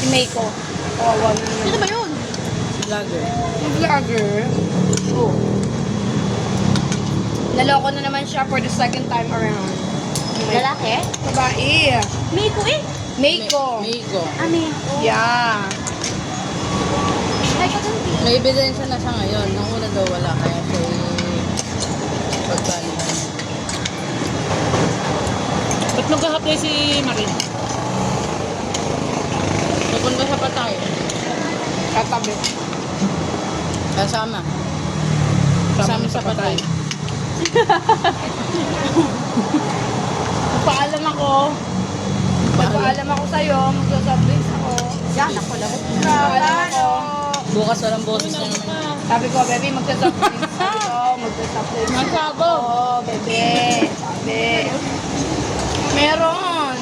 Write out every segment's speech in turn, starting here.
Meiko. Kawawa na naman. Sino ba yun? Vlogger. Yung vlogger. Oh. Naloko na naman siya for the second time around. Lalaki? Babae. Meiko eh. Meiko. Migo. Meiko. Yeah. Ay, kaganti. May ebidensya na siya ngayon. Nung una daw wala. Kaya siya pagbalikan. Ba't magkakapoy si Marin? Pupunta sa patay. Katabi. Kasama. Kasama sa patay. Paalam ako. Paalam ako sa'yo. Magsasablings ako. Yan, ako lang. Paalam ako. Bukas walang boses na naman. Sabi ko, baby, magsasablings. Sabi ko, magsasablings. Magsabo. Oo, bebe. Sabi. Meron.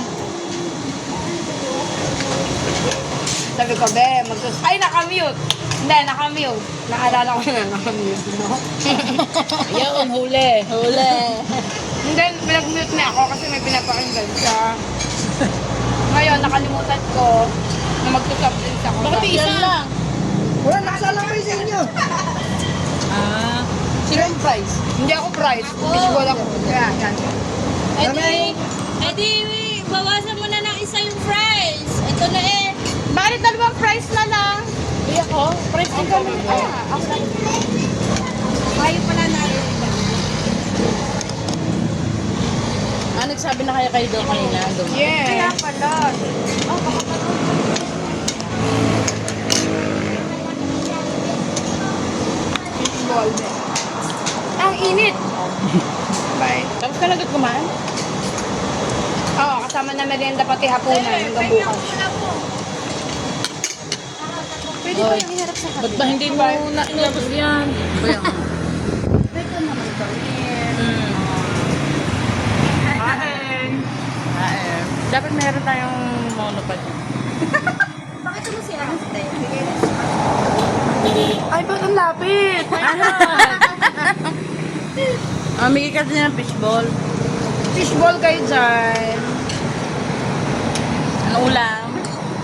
Sabi ko, be, ay, nakamute. Hindi, nakamute. Naalala ko na, nakamute, no? Yun, huli. Huli. Hindi, pinag-mute niya ako kasi may pinapakinggan siya. Ngayon, nakalimutan ko na magsasablings ako. Bakit Sabi, isa lang? Wala, nakasalamay sa inyo. Ah. Sino yung price? Hindi ako price. Fishball ako. Kaya, yan. Edi, bawasan mo na ng isa yung fries. Ito na eh. Bakit dalawang price na lang? Hindi ako. Price din kami. Ako lang. Ayaw pala na ayaw. Nagsabi na kaya kayo daw kanina. Yeah. Kaya pala. Oh, baka pala. Fishball. Ang init. Bye. Tapos ka lagot kumain? Oo, kasama na merienda pati hapunan hanggang bukas. Pwede ba yung iharap sa Ba't ba hindi mo nailabas yan? Kaya nga. Pwede naman ba? Dapat meron tayong monopod. Bakit mo si Ernst eh? Ay, ba't ang lapit? May ikat din ng fishball. Fishball kayo dyan. Ano ulam?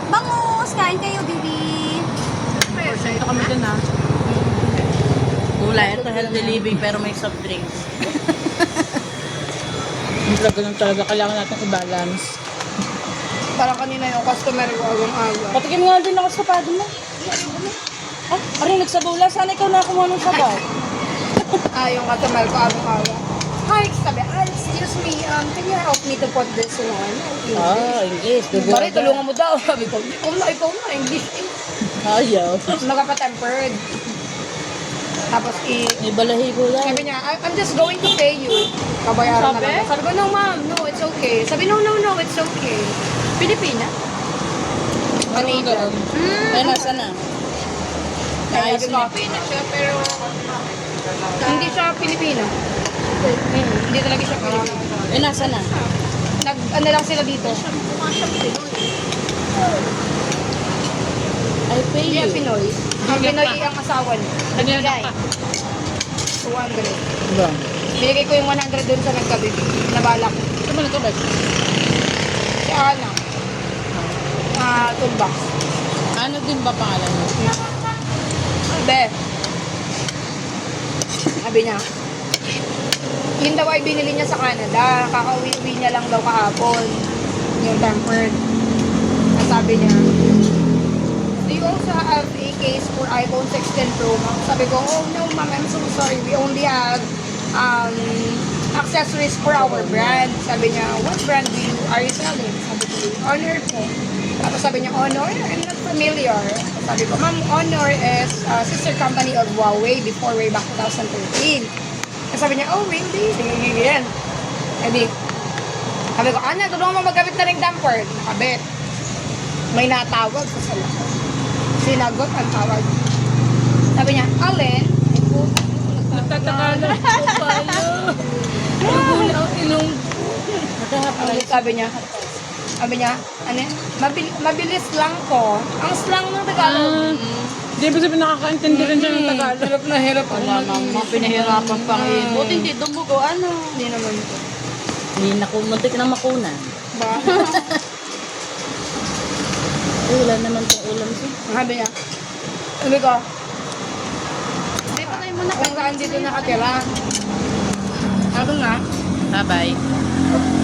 Bangus! Kain kayo, baby! Ito kami dun ha. Gulay. Ito healthy living pero may soft drinks. Ganun talaga. Kailangan natin i-balance. Parang kanina yung customer ko agang-aga. Patikim nga din ako sa pado mo. Ah, aray, nagsabula. Sana ikaw na kumuha ng sabaw. Yung customer ko agang-aga. Hi, sabi, excuse me, can you help me to put this one? English. Pare, tulungan mo daw. Sabi ko, ikaw na, English. Ayaw. Nagpa-tempered. Tapos May balahibo lang. sabi niya, I'm just going to pay you. Kabayaran na lang. Sabi ko, no ma'am, no, it's okay. Sabi, no, it's okay. Pilipina? Canadian. Ay, nasa na? Naayos na. Pilipina siya, pero hindi siya Pilipina. Hindi talaga siya Pilipina. Ay, nasa na? Ano lang sila dito? I pay Hindi you. ang Pinoy. Ang Pinoy ang asawa niya. Nagnanap ka. 200. Ba? Binigay ko yung 100 dun sa nagkabit. Nabala ko. Ito mo na ito, Bex. Si Ana. Toolbox. Ano din ba pangalan mo? Be. Sabi niya, yun daw ay binili niya sa Canada. Kakauwi-uwi niya lang daw kahapon. Yung tempered. Ang sabi niya, do you also have a case for iPhone 16 Pro Max? Sabi ko, oh no ma'am, I'm so sorry. We only have accessories for our brand. Sabi niya, what brand are you selling? Sabi ko, Honor po. Tapos sabi niya, Honor? I'm not familiar. Sabi ko, ma'am, Honor is sister company of Huawei before way back 2013. Tapos sabi niya, oh really? Sige, yan. Edi, sabi ko, Ana, tulungan mo magkabit na ring damper. Nakabit. May natawag sa sala. Sinagot ang tawag. Sabi niya, Alin? Nagtataka na. Sabi niya, ano yan? Mabilis lang ko. Ang slang ng Tagalog. Di ba sabi nakakaintindi rin siya ng Tagalog? Hirap na hirap. Wala namang pinahirapan pang Buti hindi dumugo. Ano? Hindi naman ito. Hindi na muntik na makunan. Ba? Ay, wala naman tong ulam siya. Ang sabi niya, sabi ko, Ay, patay mo na. kung saan dito nakatira. Ano na? Bye-bye.